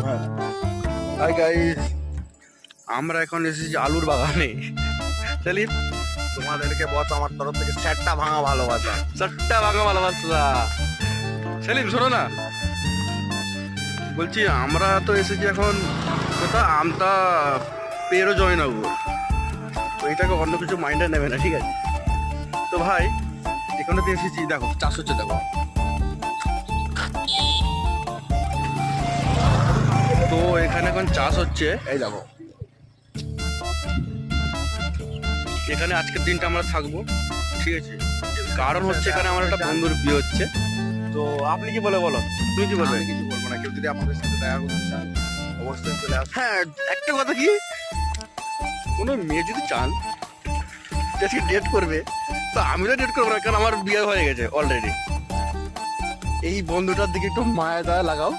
Hi guys, আমরা এখন এসেছি আলুর বাগানে। সেলিম, তোমাদেরকে বস আমার তরফ থেকে চারটা ভাঙা ভালোবাসা। চারটা ভাঙা ভালোবাসা। সেলিম শোনো না, বলছি আমরা তো এসেছি এখন কোথা আমটা পেরো জয়নগর, তো এটাকে অন্য কিছু মাইন্ডে নেবে না, ঠিক আছে? তো ভাই এখানে তো এসেছি, দেখো চাষ হচ্ছে, দেখো। তো এখানে এখন চাষ হচ্ছে, এই দেখো। এখানে আজকের দিনটা আমরা থাকবো, ঠিক আছে? কারণ হচ্ছে এখানে আমার একটা বন্ধুর বিয়ে হচ্ছে। তো আপনি কি বলে বলো, তুমি কি বলবে? আমি কিছু বলবো না, কেউ যদি আমাদের সাথে দেখা করতে চান অবশ্যই চলে আসুন। হ্যাঁ, একটা কথা কি, কোনো মেয়ে যদি চান যে আজকে ডেট করবে, তো আমি তো ডেট করবো না, কারণ আমার বিয়ে হয়ে গেছে অলরেডি। এই বন্ধুটার দিকে একটু মায়া দয়া লাগাও।